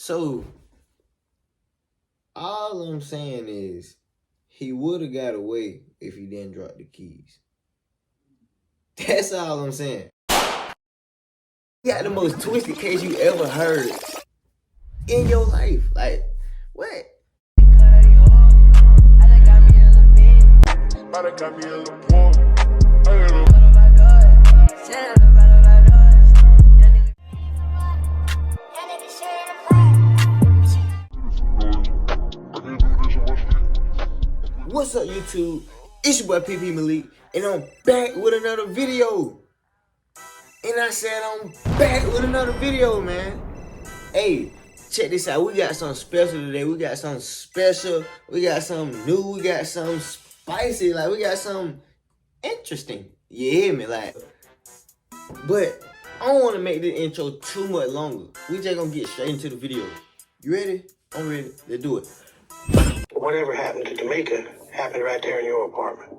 So, all I'm saying is, he would have got away if he didn't drop the keys. That's all I'm saying. You got the most twisted case you ever heard in your life. Like, what? What's up, YouTube? It's your boy PP Malik, and I'm back with another video. And I said I'm back with another video, man. Hey, check this out. We got something special today. We got something special. We got something new. We got something spicy. Like, we got something interesting. You hear me? Like, but I don't want to make this intro too much longer. We just gonna get straight into the video. You ready? I'm ready. Let's do it. Whatever happened to Tamika happened right there in your apartment.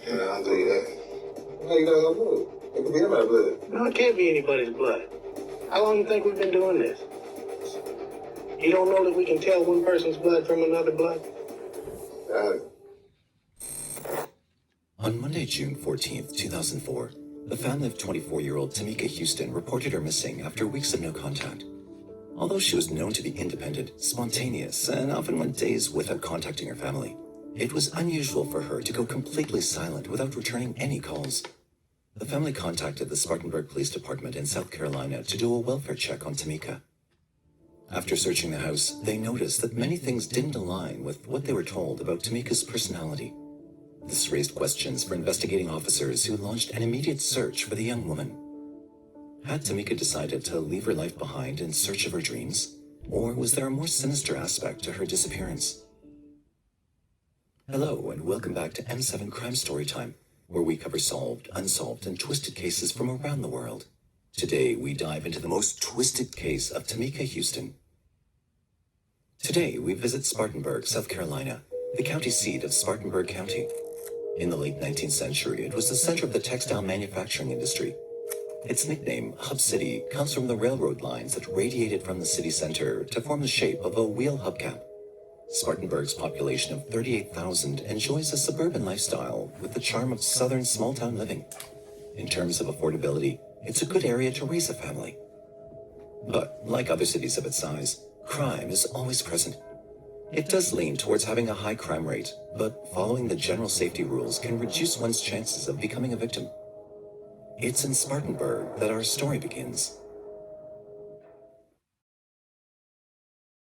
Yeah, I'll tell you that. How you know I'm blood? It could be anybody's blood. No, it can't be anybody's blood. How long do you think we've been doing this? You don't know that we can tell one person's blood from another blood? Got it. On Monday, June 14th, 2004, the family of 24-year-old Tamika Houston reported her missing after weeks of no contact. Although she was known to be independent, spontaneous, and often went days without contacting her family, it was unusual for her to go completely silent without returning any calls. The family contacted the Spartanburg Police Department in South Carolina to do a welfare check on Tamika. After searching the house, they noticed that many things didn't align with what they were told about Tamika's personality. This raised questions for investigating officers who launched an immediate search for the young woman. Had Tamika decided to leave her life behind in search of her dreams? Or was there a more sinister aspect to her disappearance? Hello, and welcome back to M7 Crime Storytime, where we cover solved, unsolved, and twisted cases from around the world. Today, we dive into the most twisted case of Tamika Houston. Today, we visit Spartanburg, South Carolina, the county seat of Spartanburg County. In the late 19th century, it was the center of the textile manufacturing industry. Its nickname, Hub City, comes from the railroad lines that radiated from the city center to form the shape of a wheel hubcap. Spartanburg's population of 38,000 enjoys a suburban lifestyle with the charm of southern small-town living. In terms of affordability, it's a good area to raise a family. But, like other cities of its size, crime is always present. It does lean towards having a high crime rate, but following the general safety rules can reduce one's chances of becoming a victim. It's in Spartanburg that our story begins.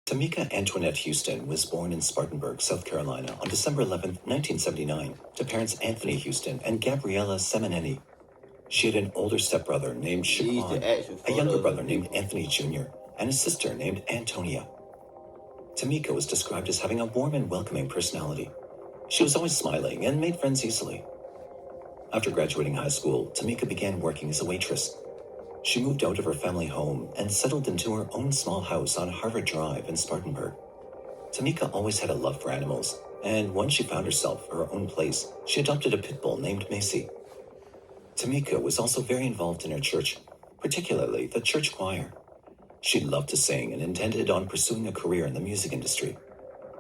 Tamika Antoinette Houston was born in Spartanburg, South Carolina on December 11, 1979, to parents Anthony Houston and Gabriella Semineni. She had an older stepbrother named Shaquan, a younger brother named Anthony Jr., and a sister named Antonia. Tamika was described as having a warm and welcoming personality. She was always smiling and made friends easily. After graduating high school, Tamika began working as a waitress. She moved out of her family home and settled into her own small house on Harvard Drive in Spartanburg. Tamika always had a love for animals, and once she found herself her own place, she adopted a pit bull named Macy. Tamika was also very involved in her church, particularly the church choir. She loved to sing and intended on pursuing a career in the music industry.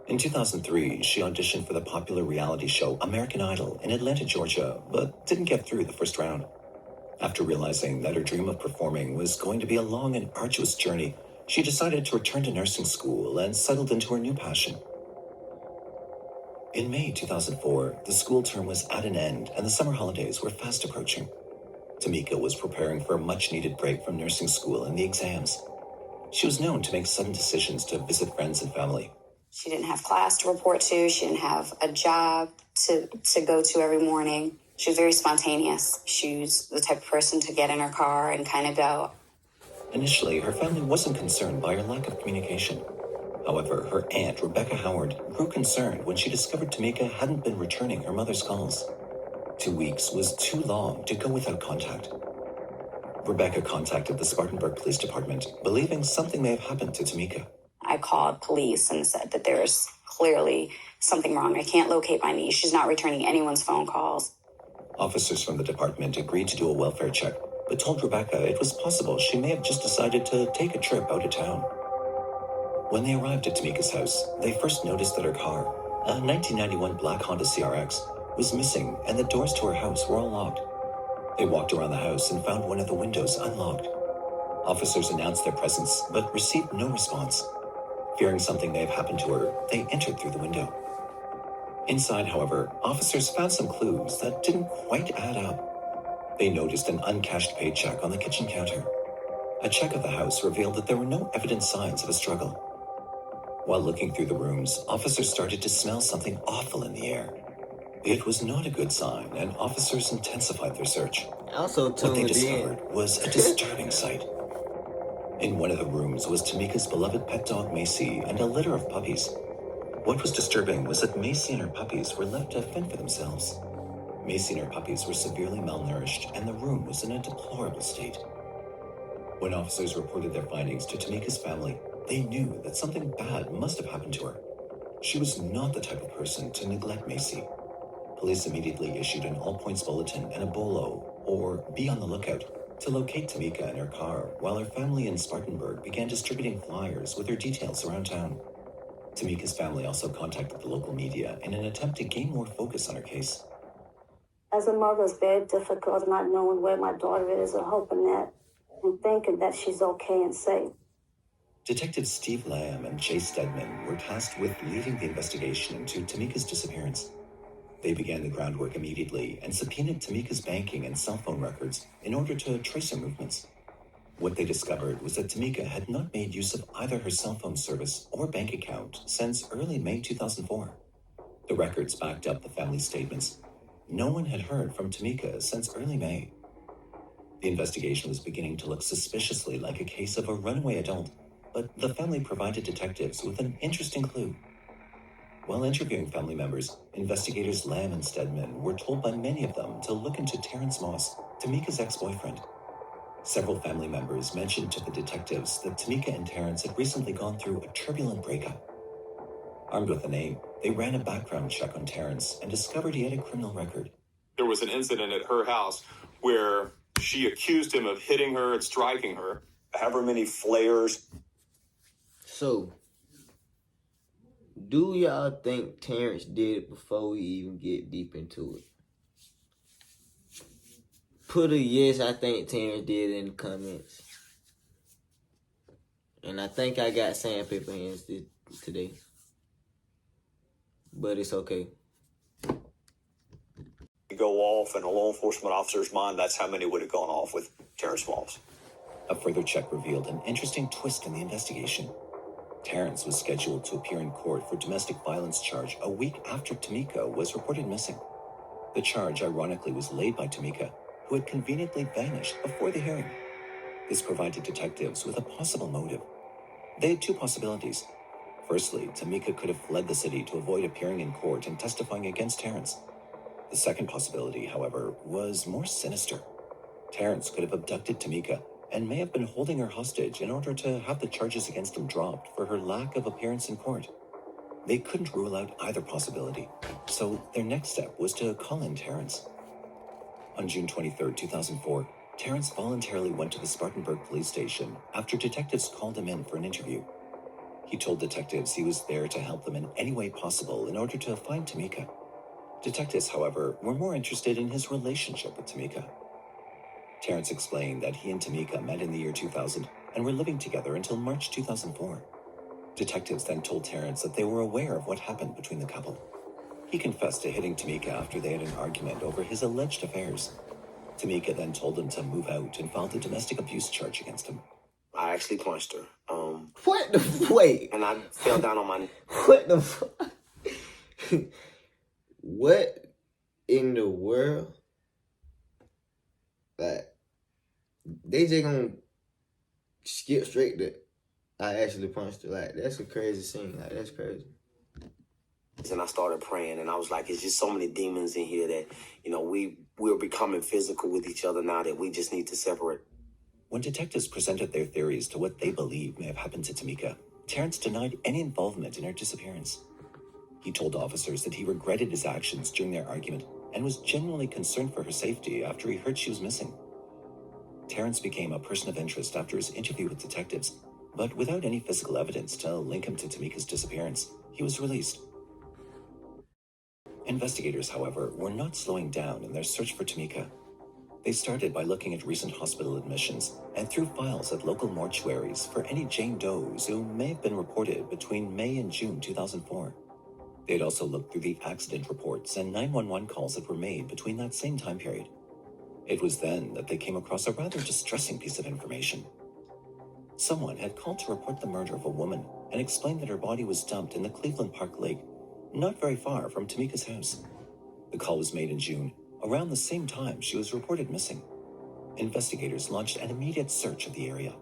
In 2003, she auditioned for the popular reality show American Idol in Atlanta, Georgia, but didn't get through the first round. After realizing that her dream of performing was going to be a long and arduous journey, she decided to return to nursing school and settled into her new passion. In May 2004, the school term was at an end and the summer holidays were fast approaching. Tamika was preparing for a much-needed break from nursing school and the exams. She was known to make sudden decisions to visit friends and family. She didn't have class to report to. She didn't have a job to go to every morning. She was very spontaneous. She was the type of person to get in her car and kind of go. Initially, her family wasn't concerned by her lack of communication. However, her aunt, Rebecca Howard, grew concerned when she discovered Tamika hadn't been returning her mother's calls. 2 weeks was too long to go without contact. Rebecca contacted the Spartanburg Police Department, believing something may have happened to Tamika. I called police and said that there's clearly something wrong. I can't locate my niece. She's not returning anyone's phone calls. Officers from the department agreed to do a welfare check, but told Rebecca it was possible she may have just decided to take a trip out of town. When they arrived at Tamika's house, they first noticed that her car, a 1991 black Honda CRX, was missing and the doors to her house were all locked. They walked around the house and found one of the windows unlocked. Officers announced their presence but received no response. Fearing something may have happened to her, they entered through the window. Inside, however, officers found some clues that didn't quite add up. They noticed an uncashed paycheck on the kitchen counter. A check of the house revealed that there were no evident signs of a struggle. While looking through the rooms, officers started to smell something awful in the air. It was not a good sign, and officers intensified their search. Also What they tuned in. discovered was a disturbing sight. In one of the rooms was Tamika's beloved pet dog Macy and a litter of puppies. What was disturbing was that Macy and her puppies were left to fend for themselves. Macy and her puppies were severely malnourished, and the room was in a deplorable state. When officers reported their findings to Tamika's family, they knew that something bad must have happened to her. She was not the type of person to neglect Macy. Police immediately issued an all-points bulletin and a BOLO, or be on the lookout, to locate Tamika and her car, while her family in Spartanburg began distributing flyers with her details around town. Tamika's family also contacted the local media in an attempt to gain more focus on her case. As a mother, it's very difficult not knowing where my daughter is or hoping that and thinking that she's okay and safe. Detectives Steve Lamb and Jay Stedman were tasked with leading the investigation into Tamika's disappearance. They began the groundwork immediately and subpoenaed Tamika's banking and cell phone records in order to trace her movements. What they discovered was that Tamika had not made use of either her cell phone service or bank account since early May 2004. The records backed up the family's statements. No one had heard from Tamika since early May. The investigation was beginning to look suspiciously like a case of a runaway adult, but the family provided detectives with an interesting clue. While interviewing family members, investigators Lamb and Stedman were told by many of them to look into Terrence Moss, Tamika's ex-boyfriend. Several family members mentioned to the detectives that Tamika and Terrence had recently gone through a turbulent breakup. Armed with the name, they ran a background check on Terrence and discovered he had a criminal record. There was an incident at her house where she accused him of hitting her and striking her. However many flares. So, do y'all think Terrence did it before we even get deep into it? Put a yes, I think Terrence did in the comments. And I think I got sandpaper hands today. But it's okay. Go off in a law enforcement officer's mind, that's how many would have gone off with Terrence Moss. A further check revealed an interesting twist in the investigation. Terrence was scheduled to appear in court for domestic violence charge a week after Tamika was reported missing. The charge, ironically, was laid by Tamika, who had conveniently vanished before the hearing. This provided detectives with a possible motive. They had two possibilities. Firstly, Tamika could have fled the city to avoid appearing in court and testifying against Terrence. The second possibility, however, was more sinister. Terrence could have abducted Tamika and may have been holding her hostage in order to have the charges against him dropped for her lack of appearance in court. They couldn't rule out either possibility, so their next step was to call in Terrence. On June 23, 2004, Terrence voluntarily went to the Spartanburg police station after detectives called him in for an interview. He told detectives he was there to help them in any way possible in order to find Tamika. Detectives, however, were more interested in his relationship with Tamika. Terrence explained that he and Tamika met in the year 2000 and were living together until March 2004. Detectives then told Terrence that they were aware of what happened between the couple. He confessed to hitting Tamika after they had an argument over his alleged affairs. Tamika then told him to move out and filed a domestic abuse charge against him. I actually punched her. What the wait? And I fell down on my. What the fuck? What in the world? Like, they just gonna skip straight to I actually punched her. Like, that's a crazy scene. Like, that's crazy. And I started praying, and I was like, it's just so many demons in here that, we're becoming physical with each other now that we just need to separate. When detectives presented their theories to what they believe may have happened to Tamika, Terrence denied any involvement in her disappearance. He told officers that he regretted his actions during their argument and was genuinely concerned for her safety after he heard she was missing. Terrence became a person of interest after his interview with detectives, but without any physical evidence to link him to Tamika's disappearance, he was released. Investigators, however, were not slowing down in their search for Tamika. They started by looking at recent hospital admissions and through files at local mortuaries for any Jane Does who may have been reported between May and June 2004. They had also looked through the accident reports and 911 calls that were made between that same time period. It was then that they came across a rather distressing piece of information. Someone had called to report the murder of a woman and explained that her body was dumped in the Cleveland Park Lake, not very far from Tamika's house. The call was made in June, around the same time she was reported missing. Investigators launched an immediate search of the area.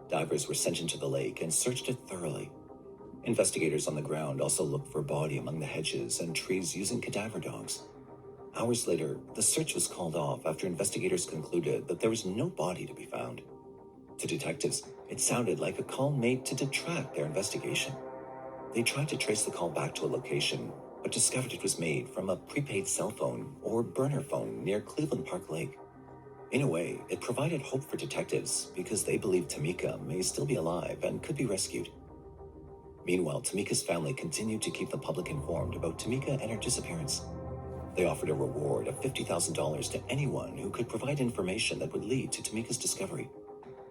Divers were sent into the lake and searched it thoroughly. Investigators on the ground also looked for a body among the hedges and trees using cadaver dogs. Hours later, the search was called off after investigators concluded that there was no body to be found. To detectives, it sounded like a call made to detract their investigation. They tried to trace the call back to a location, but discovered it was made from a prepaid cell phone or burner phone near Cleveland Park Lake. In a way, it provided hope for detectives because they believed Tamika may still be alive and could be rescued. Meanwhile, Tamika's family continued to keep the public informed about Tamika and her disappearance. They offered a reward of $50,000 to anyone who could provide information that would lead to Tamika's discovery.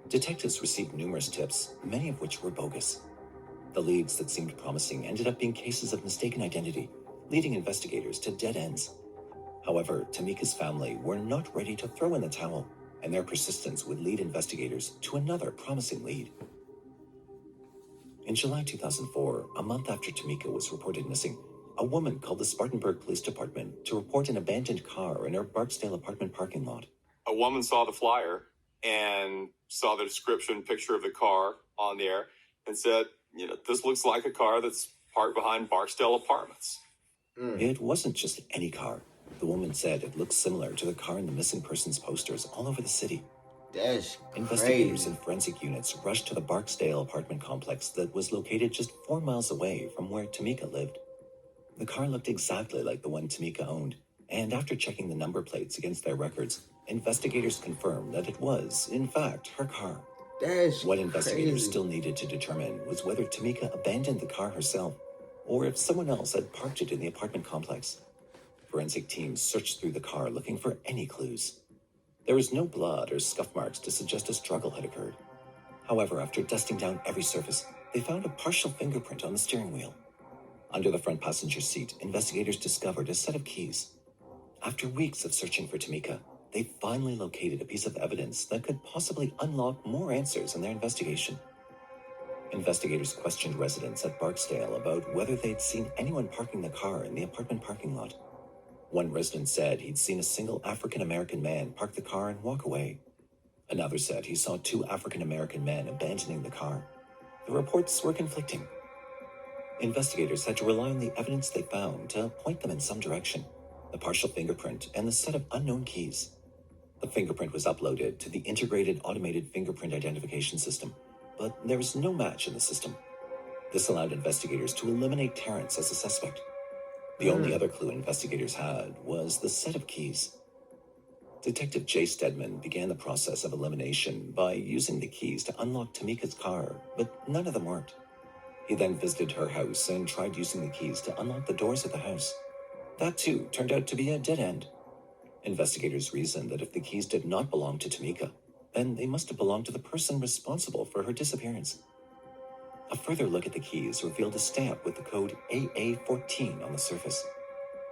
Detectives received numerous tips, many of which were bogus. The leads that seemed promising ended up being cases of mistaken identity, leading investigators to dead ends. However, Tamika's family were not ready to throw in the towel, and their persistence would lead investigators to another promising lead. In July 2004, a month after Tamika was reported missing, a woman called the Spartanburg Police Department to report an abandoned car in her Barksdale apartment parking lot. A woman saw the flyer and saw the description picture of the car on there and said, this looks like a car that's parked behind Barksdale Apartments. It wasn't just any car. The woman said it looked similar to the car in the missing persons posters all over the city. That's Investigators crazy. and forensic units rushed to the Barksdale apartment complex that was located just 4 miles away from where Tamika lived. The car looked exactly like the one Tamika owned, and after checking the number plates against their records, investigators confirmed that it was, in fact, her car. That's What investigators crazy. still needed to determine was whether Tamika abandoned the car herself, or if someone else had parked it in the apartment complex. Forensic teams searched through the car looking for any clues. There was no blood or scuff marks to suggest a struggle had occurred. However, after dusting down every surface, they found a partial fingerprint on the steering wheel. Under the front passenger seat, investigators discovered a set of keys. After weeks of searching for Tamika, they finally located a piece of evidence that could possibly unlock more answers in their investigation. Investigators questioned residents at Barksdale about whether they'd seen anyone parking the car in the apartment parking lot. One resident said he'd seen a single African-American man park the car and walk away. Another said he saw 2 African-American men abandoning the car. The reports were conflicting. Investigators had to rely on the evidence they found to point them in some direction: the partial fingerprint and the set of unknown keys. The fingerprint was uploaded to the Integrated Automated Fingerprint Identification System, but there was no match in the system. This allowed investigators to eliminate Terrence as a suspect. The only other clue investigators had was the set of keys. Detective Jay Stedman began the process of elimination by using the keys to unlock Tamika's car, but none of them worked. He then visited her house and tried using the keys to unlock the doors of the house. That, too, turned out to be a dead end. Investigators reasoned that if the keys did not belong to Tamika, then they must have belonged to the person responsible for her disappearance. A further look at the keys revealed a stamp with the code AA14 on the surface.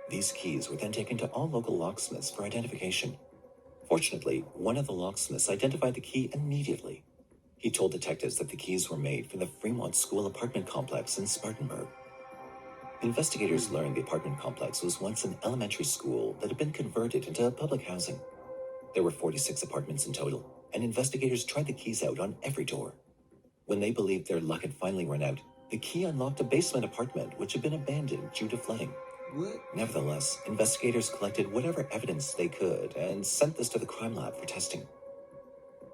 These keys were then taken to all local locksmiths for identification. Fortunately, one of the locksmiths identified the key immediately. He told detectives that the keys were made from the Fremont School apartment complex in Spartanburg. Investigators learned the apartment complex was once an elementary school that had been converted into public housing. There were 46 apartments in total, and investigators tried the keys out on every door. When they believed their luck had finally run out, the key unlocked a basement apartment which had been abandoned due to flooding. What? Nevertheless, investigators collected whatever evidence they could and sent this to the crime lab for testing.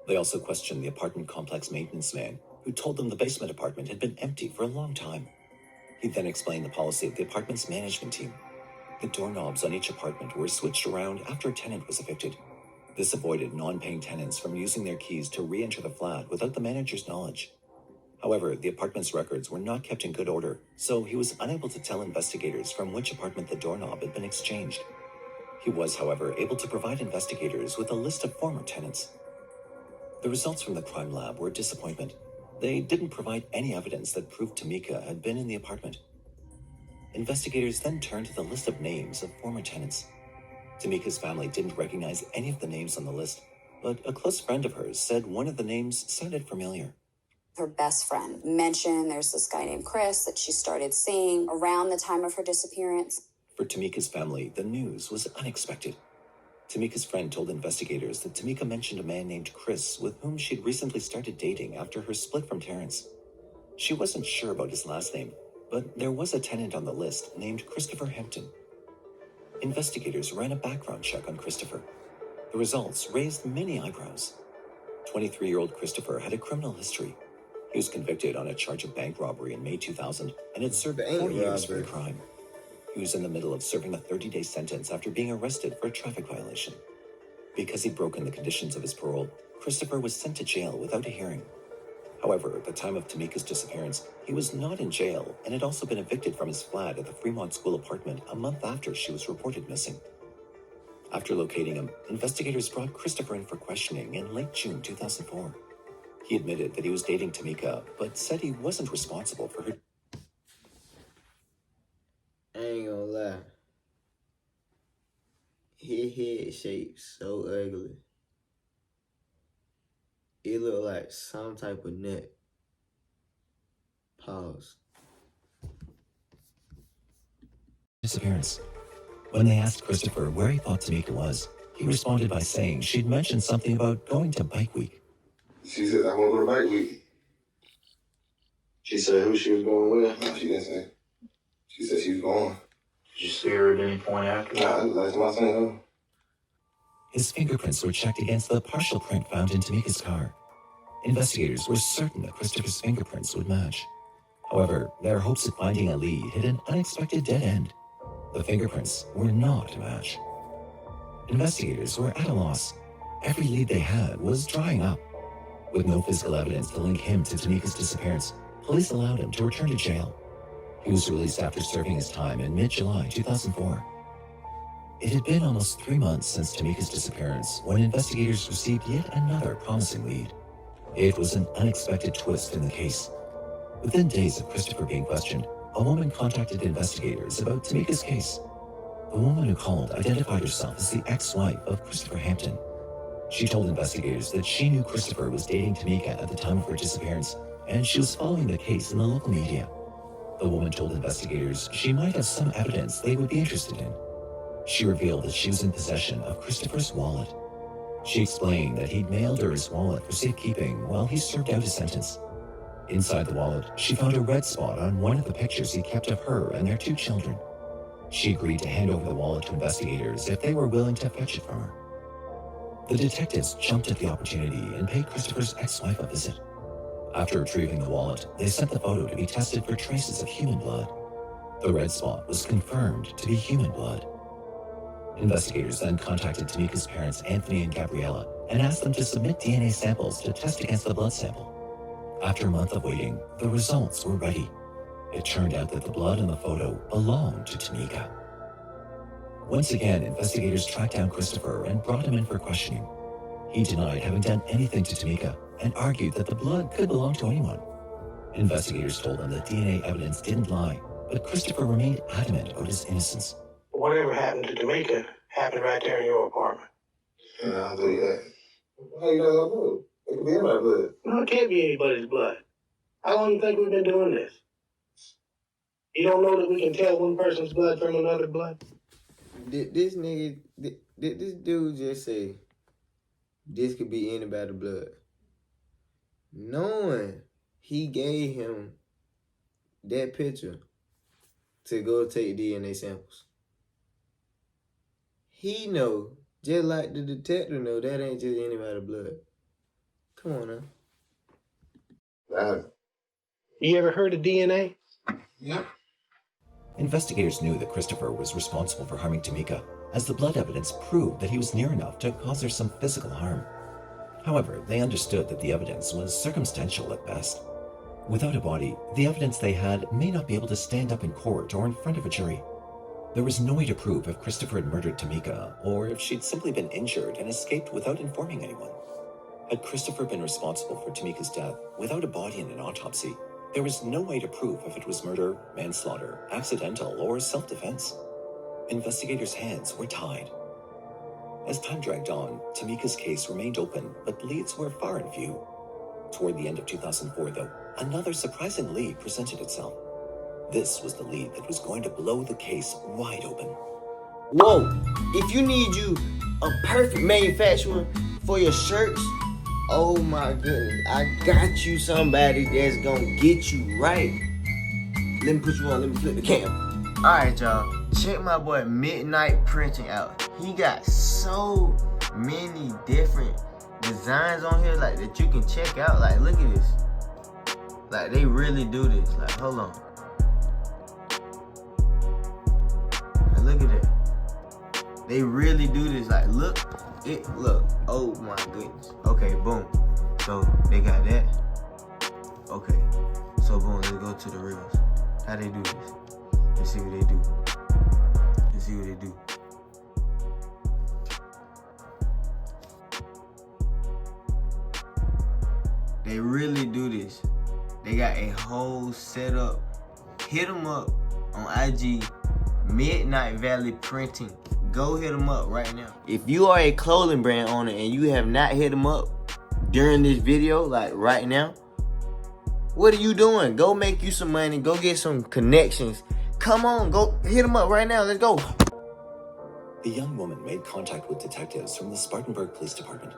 They also questioned the apartment complex maintenance man, who told them the basement apartment had been empty for a long time. He then explained the policy of the apartment's management team. The doorknobs on each apartment were switched around after a tenant was evicted. This avoided non-paying tenants from using their keys to re-enter the flat without the manager's knowledge. However, the apartment's records were not kept in good order, so he was unable to tell investigators from which apartment the doorknob had been exchanged. He was, however, able to provide investigators with a list of former tenants. The results from the crime lab were a disappointment. They didn't provide any evidence that proved Tamika had been in the apartment. Investigators then turned to the list of names of former tenants. Tamika's family didn't recognize any of the names on the list, but a close friend of hers said one of the names sounded familiar. Her best friend mentioned there's this guy named Chris that she started seeing around the time of her disappearance. For Tamika's family, the news was unexpected. Tamika's friend told investigators that Tamika mentioned a man named Chris with whom she'd recently started dating after her split from Terrence. She wasn't sure about his last name, but there was a tenant on the list named Christopher Hampton. Investigators ran a background check on Christopher. The results raised many eyebrows. 23-year-old Christopher had a criminal history. He was convicted on a charge of bank robbery in May 2000 and had served 4 years for the crime. He was in the middle of serving a 30-day sentence after being arrested for a traffic violation. Because he'd broken the conditions of his parole, Christopher was sent to jail without a hearing. However, at the time of Tamika's disappearance, he was not in jail and had also been evicted from his flat at the Fremont School apartment a month after she was reported missing. After locating him, investigators brought Christopher in for questioning in late June 2004. He admitted that he was dating Tamika, but said he wasn't responsible for her. I ain't gonna lie. His head shape so ugly. It looked like some type of nut. Pause. Disappearance. When they asked Christopher where he thought Tamika was, he responded by saying she'd mentioned something about going to Bike Week. She said, I want to go to Bike Week. She said who she was going with? No, she didn't say. She said she was going. Did you see her at any point after that? Nah, that's my thing. His fingerprints were checked against the partial print found in Tamika's car. Investigators were certain that Christopher's fingerprints would match. However, their hopes of finding a lead hit an unexpected dead end. The fingerprints were not a match. Investigators were at a loss. Every lead they had was drying up. With no physical evidence to link him to Tamika's disappearance, police allowed him to return to jail. He was released after serving his time in mid-July 2004. It had been almost 3 months since Tamika's disappearance when investigators received yet another promising lead. It was an unexpected twist in the case. Within days of Christopher being questioned, a woman contacted investigators about Tamika's case. The woman who called identified herself as the ex-wife of Christopher Hampton. She told investigators that she knew Christopher was dating Tamika at the time of her disappearance, and she was following the case in the local media. The woman told investigators she might have some evidence they would be interested in. She revealed that she was in possession of Christopher's wallet. She explained that he'd mailed her his wallet for safekeeping while he served out his sentence. Inside the wallet, she found a red spot on one of the pictures he kept of her and their 2 children. She agreed to hand over the wallet to investigators if they were willing to fetch it from her. The detectives jumped at the opportunity and paid Christopher's ex-wife a visit. After retrieving the wallet, they sent the photo to be tested for traces of human blood. The red spot was confirmed to be human blood. Investigators then contacted Tamika's parents, Anthony and Gabriella, and asked them to submit DNA samples to test against the blood sample. After a month of waiting, the results were ready. It turned out that the blood in the photo belonged to Tamika. Once again, investigators tracked down Christopher and brought him in for questioning. He denied having done anything to Tamika and argued that the blood could belong to anyone. Investigators told him that DNA evidence didn't lie, but Christopher remained adamant about his innocence. Whatever happened to Tamika happened right there in your apartment. Yeah, I'll do that. How you know I know? It could be in my blood. No, it can't be anybody's blood. How long do you think we've been doing this? You don't know that we can tell one person's blood from another blood? This nigga, this dude just say, this could be anybody's blood. Knowing he gave him that picture to go take DNA samples. He know, just like the detective know, that ain't just anybody's blood. Come on now. You ever heard of DNA? Yeah. Investigators knew that Christopher was responsible for harming Tamika, as the blood evidence proved that he was near enough to cause her some physical harm. However, they understood that the evidence was circumstantial at best. Without a body, the evidence they had may not be able to stand up in court or in front of a jury. There was no way to prove if Christopher had murdered Tamika, or if she'd simply been injured and escaped without informing anyone. Had Christopher been responsible for Tamika's death without a body and an autopsy, there was no way to prove if it was murder, manslaughter, accidental, or self-defense. Investigators' hands were tied. As time dragged on, Tamika's case remained open, but leads were far in view. Toward the end of 2004, though, another surprising lead presented itself. This was the lead that was going to blow the case wide open. Whoa, if you need you a perfect manufacturer for your shirts, oh my goodness, I got you somebody that's gonna get you right. Let me put you on, let me flip the camera. Alright y'all, check my boy Midnight Printing out. He got so many different designs on here like that you can check out. Like, look at this. Like, they really do this. Like, hold on. Like, look at that. They really do this. Like, look. Oh my goodness. Okay, boom. So they got that. Okay. So boom, let's go to the reels. How they do this? Let's see what they do. Let's see what they do. They really do this. They got a whole setup. Hit them up on IG, Midnight Valley Printing. Go hit them up right now. If you are a clothing brand owner and you have not hit them up during this video, like right now, what are you doing? Go make you some money. Go get some connections. Come on, go hit them up right now. Let's go. The young woman made contact with detectives from the Spartanburg Police Department.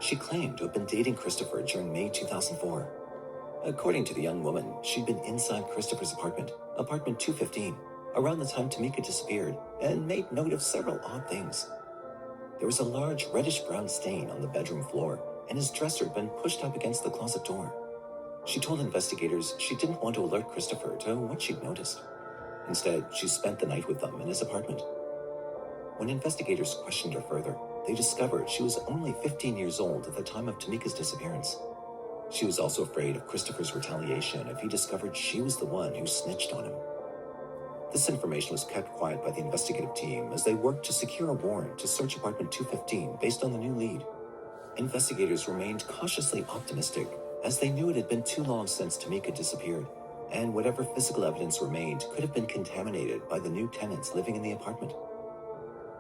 She claimed to have been dating Christopher during May 2004. According to the young woman, she'd been inside Christopher's apartment 215, around the time Tamika disappeared, and made note of several odd things. There was a large reddish-brown stain on the bedroom floor, and his dresser had been pushed up against the closet door. She told investigators she didn't want to alert Christopher to what she'd noticed. Instead, she spent the night with them in his apartment. When investigators questioned her further, they discovered she was only 15 years old at the time of Tamika's disappearance. She was also afraid of Christopher's retaliation if he discovered she was the one who snitched on him. This information was kept quiet by the investigative team as they worked to secure a warrant to search apartment 215 based on the new lead. Investigators remained cautiously optimistic as they knew it had been too long since Tamika disappeared, and whatever physical evidence remained could have been contaminated by the new tenants living in the apartment.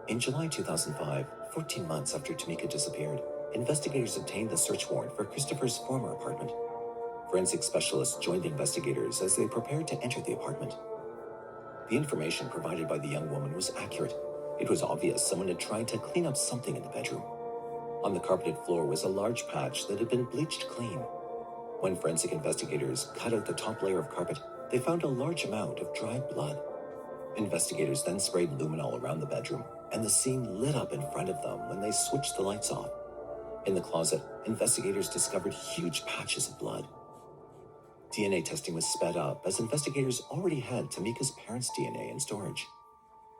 In July 2005, 14 months after Tamika disappeared, investigators obtained the search warrant for Christopher's former apartment. Forensic specialists joined the investigators as they prepared to enter the apartment. The information provided by the young woman was accurate. It was obvious someone had tried to clean up something in the bedroom. On the carpeted floor was a large patch that had been bleached clean. When forensic investigators cut out the top layer of carpet, they found a large amount of dried blood. Investigators then sprayed luminol around the bedroom, and the scene lit up in front of them when they switched the lights off. In the closet, investigators discovered huge patches of blood. DNA testing was sped up as investigators already had Tamika's parents' DNA in storage.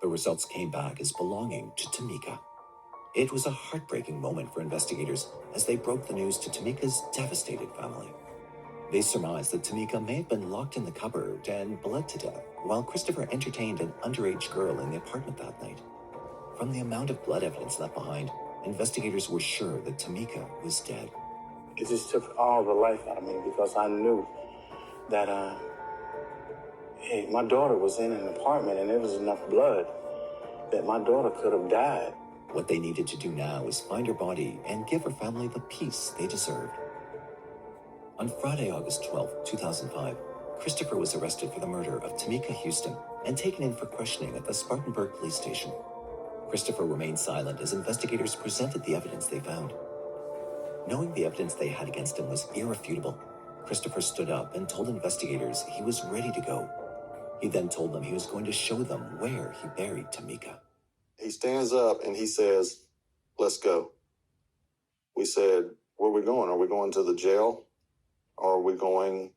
The results came back as belonging to Tamika. It was a heartbreaking moment for investigators as they broke the news to Tamika's devastated family. They surmised that Tamika may have been locked in the cupboard and bled to death while Christopher entertained an underage girl in the apartment that night. From the amount of blood evidence left behind, investigators were sure that Tamika was dead. It just took all the life out of me because I knew that my daughter was in an apartment and there was enough blood that my daughter could have died. What they needed to do now was find her body and give her family the peace they deserved. On Friday, August 12, 2005, Christopher was arrested for the murder of Tamika Houston and taken in for questioning at the Spartanburg police station. Christopher remained silent as investigators presented the evidence they found. Knowing the evidence they had against him was irrefutable, Christopher stood up and told investigators he was ready to go. He then told them he was going to show them where he buried Tamika. He stands up and he says, "Let's go." We said, "Where are we going? Are we going to the jail? Or are you going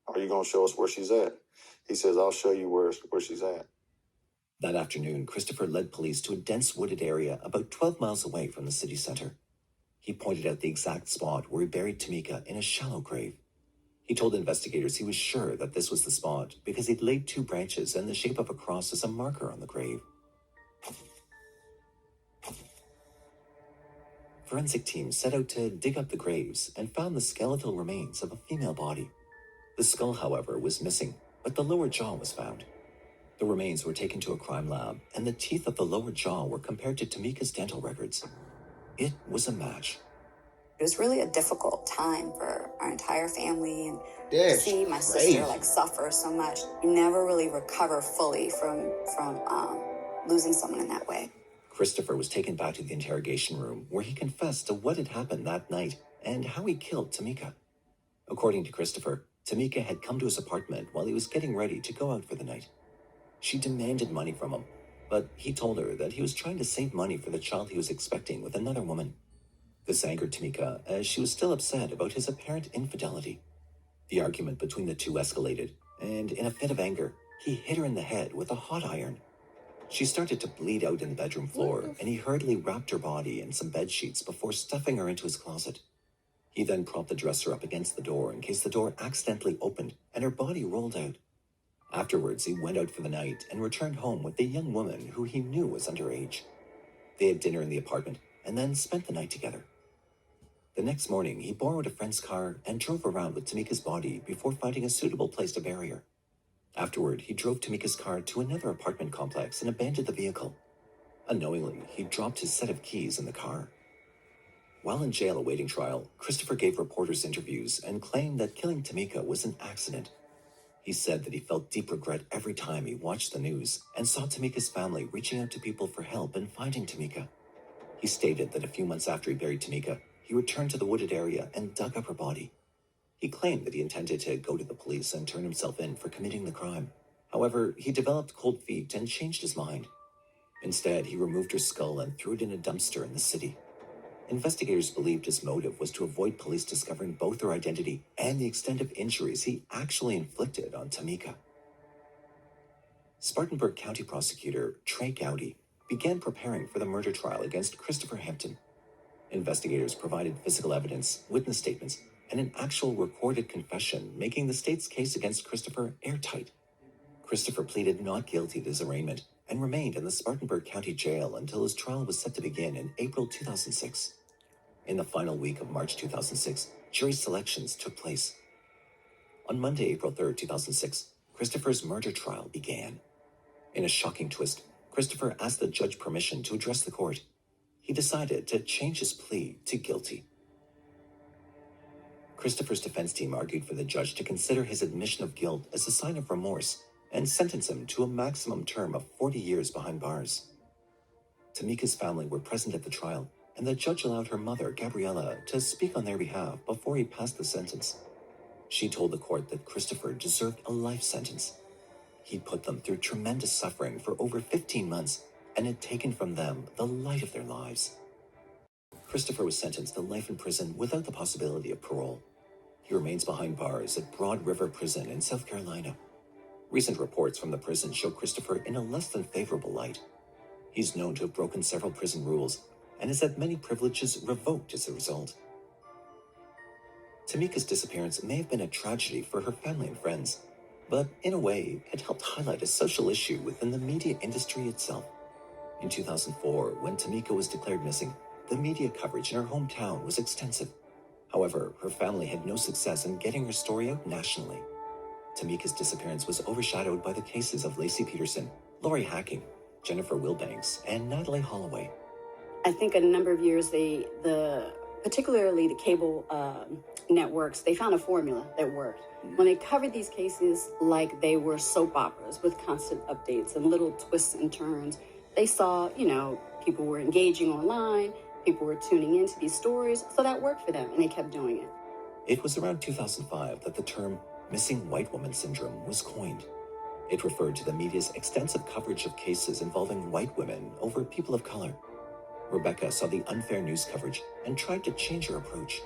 to show us where she's at?" He says, "I'll show you where she's at." That afternoon, Christopher led police to a dense wooded area about 12 miles away from the city center. He pointed out the exact spot where he buried Tamika in a shallow grave. He told investigators he was sure that this was the spot because he'd laid 2 branches in the shape of a cross as a marker on the grave. Forensic teams set out to dig up the graves and found the skeletal remains of a female body. The skull, however, was missing, but the lower jaw was found. The remains were taken to a crime lab, and the teeth of the lower jaw were compared to Tamika's dental records. It was a match. It was really a difficult time for our entire family, and to That's see my crazy. sister suffer so much. You never really recover fully from losing someone in that way. Christopher was taken back to the interrogation room where he confessed to what had happened that night and how he killed Tamika. According to Christopher, Tamika had come to his apartment while he was getting ready to go out for the night. She demanded money from him, but he told her that he was trying to save money for the child he was expecting with another woman. This angered Tamika, as she was still upset about his apparent infidelity. The argument between the two escalated, and in a fit of anger, he hit her in the head with a hot iron. She started to bleed out in the bedroom floor, and he hurriedly wrapped her body in some bed sheets before stuffing her into his closet. He then propped the dresser up against the door in case the door accidentally opened and her body rolled out. Afterwards, he went out for the night and returned home with the young woman who he knew was underage. They had dinner in the apartment and then spent the night together. The next morning, he borrowed a friend's car and drove around with Tamika's body before finding a suitable place to bury her. Afterward, he drove Tamika's car to another apartment complex and abandoned the vehicle. Unknowingly, he dropped his set of keys in the car. While in jail awaiting trial, Christopher gave reporters interviews and claimed that killing Tamika was an accident. He said that he felt deep regret every time he watched the news and saw Tamika's family reaching out to people for help in finding Tamika. He stated that a few months after he buried Tamika, he returned to the wooded area and dug up her body. He claimed that he intended to go to the police and turn himself in for committing the crime. However, he developed cold feet and changed his mind. Instead, he removed her skull and threw it in a dumpster in the city. Investigators believed his motive was to avoid police discovering both her identity and the extent of injuries he actually inflicted on Tamika. Spartanburg County Prosecutor Trey Gowdy began preparing for the murder trial against Christopher Hampton. Investigators provided physical evidence, witness statements, and an actual recorded confession, making the state's case against Christopher airtight. Christopher pleaded not guilty to his arraignment and remained in the Spartanburg County Jail until his trial was set to begin in April 2006. In the final week of March 2006, jury selections took place. On Monday, April 3, 2006, Christopher's murder trial began. In a shocking twist, Christopher asked the judge permission to address the court. He decided to change his plea to guilty. Christopher's defense team argued for the judge to consider his admission of guilt as a sign of remorse and sentence him to a maximum term of 40 years behind bars. Tamika's family were present at the trial, and the judge allowed her mother, Gabriella, to speak on their behalf before he passed the sentence. She told the court that Christopher deserved a life sentence. He'd put them through tremendous suffering for over 15 months and had taken from them the light of their lives. Christopher was sentenced to life in prison without the possibility of parole. He remains behind bars at Broad River Prison in South Carolina. Recent reports from the prison show Christopher in a less than favorable light. He's known to have broken several prison rules and has had many privileges revoked as a result. Tamika's disappearance may have been a tragedy for her family and friends, but in a way, it helped highlight a social issue within the media industry itself. In 2004, when Tamika was declared missing, the media coverage in her hometown was extensive. However, her family had no success in getting her story out nationally. Tamika's disappearance was overshadowed by the cases of Lacey Peterson, Lori Hacking, Jennifer Wilbanks, and Natalie Holloway. I think a number of years, particularly the cable networks, they found a formula that worked. When they covered these cases like they were soap operas with constant updates and little twists and turns, they saw, people were engaging online, people were tuning into these stories, so that worked for them, and they kept doing it. It was around 2005 that the term missing white woman syndrome was coined. It referred to the media's extensive coverage of cases involving white women over people of color. Rebecca saw the unfair news coverage and tried to change her approach.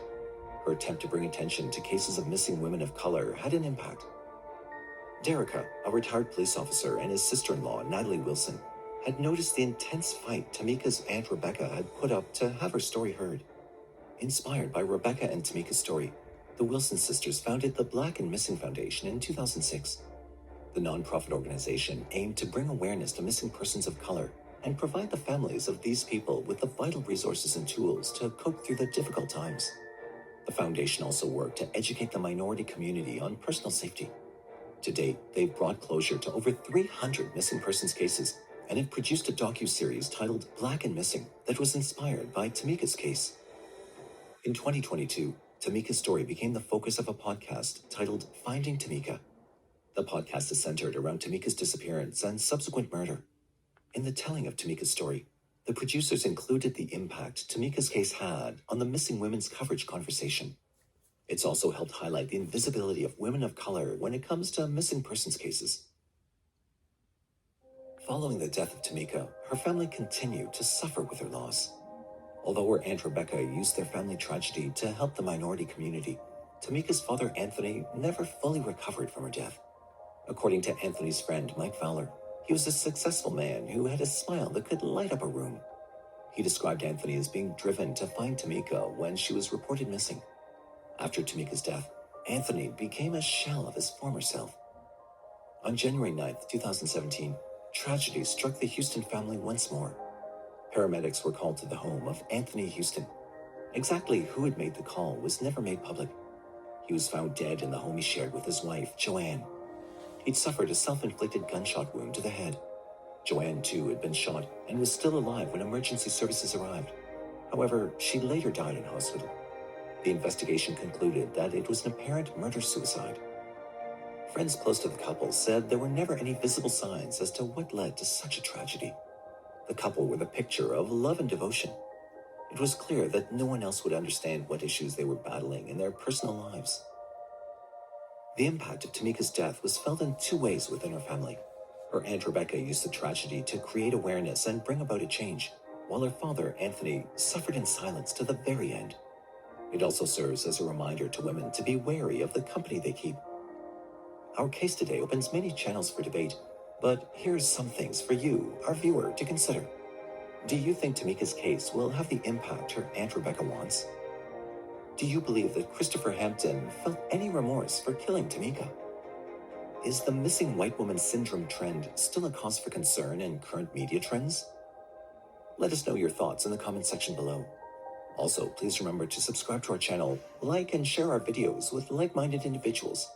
Her attempt to bring attention to cases of missing women of color had an impact. Derica, a retired police officer, and his sister-in-law, Natalie Wilson, had noticed the intense fight Tamika's Aunt Rebecca had put up to have her story heard. Inspired by Rebecca and Tamika's story, the Wilson sisters founded the Black and Missing Foundation in 2006. The nonprofit organization aimed to bring awareness to missing persons of color and provide the families of these people with the vital resources and tools to cope through the difficult times. The foundation also worked to educate the minority community on personal safety. To date, they've brought closure to over 300 missing persons cases and have produced a docuseries titled Black and Missing that was inspired by Tamika's case. In 2022, Tamika's story became the focus of a podcast titled Finding Tamika. The podcast is centered around Tamika's disappearance and subsequent murder. In the telling of Tamika's story, the producers included the impact Tamika's case had on the missing women's coverage conversation. It's also helped highlight the invisibility of women of color when it comes to missing persons cases. Following the death of Tamika, her family continued to suffer with her loss. Although her Aunt Rebecca used their family tragedy to help the minority community, Tamika's father Anthony never fully recovered from her death. According to Anthony's friend Mike Fowler, he was a successful man who had a smile that could light up a room. He described Anthony as being driven to find Tamika when she was reported missing. After Tamika's death, Anthony became a shell of his former self. On January 9th, 2017, tragedy struck the Houston family once more. Paramedics were called to the home of Anthony Houston. Exactly who had made the call was never made public. He was found dead in the home he shared with his wife, Joanne. He'd suffered a self-inflicted gunshot wound to the head. Joanne, too, had been shot and was still alive when emergency services arrived. However, she later died in hospital. The investigation concluded that it was an apparent murder-suicide. Friends close to the couple said there were never any visible signs as to what led to such a tragedy. The couple were the picture of love and devotion. It was clear that no one else would understand what issues they were battling in their personal lives. The impact of Tamika's death was felt in two ways within her family. Her Aunt Rebecca used the tragedy to create awareness and bring about a change, while her father, Anthony, suffered in silence to the very end. It also serves as a reminder to women to be wary of the company they keep. Our case today opens many channels for debate, but here's some things for you, our viewer, to consider. Do you think Tamika's case will have the impact her Aunt Rebecca wants? Do you believe that Christopher Hampton felt any remorse for killing Tamika? Is the missing white woman syndrome trend still a cause for concern in current media trends? Let us know your thoughts in the comment section below. Also, please remember to subscribe to our channel, like and share our videos with like-minded individuals.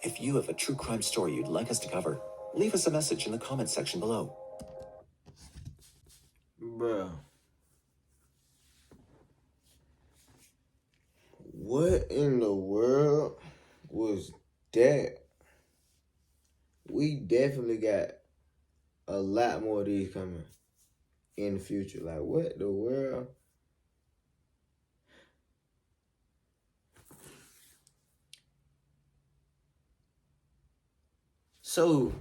If you have a true crime story you'd like us to cover, leave us a message in the comment section below. Bruh. What in the world was that? We definitely got a lot more of these coming in the future. Like, what the world? So,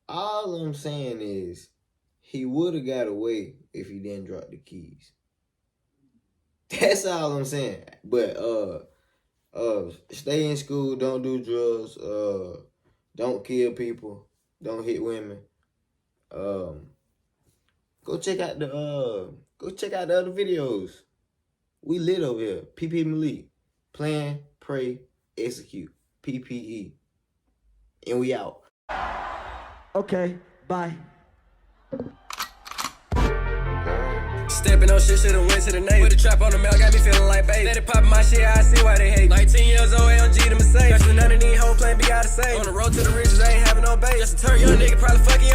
all I'm saying is, he would have got away if he didn't drop the keys. That's all I'm saying. But stay in school, don't do drugs, don't kill people, don't hit women. Go check out the other videos. We lit over here. PP Malik. Plan, pray, execute. PPE. And we out. Okay, bye. Stepping on shit, should've went to the Navy. Put a trap on the mail, got me feeling like baby. Let it pop my shit, I see why they hate. 19 years old, AMG to Mercedes. Catching none of these whole plan, be gotta save. On the road to the riches, I ain't having no base. Just a turn young nigga, probably fucking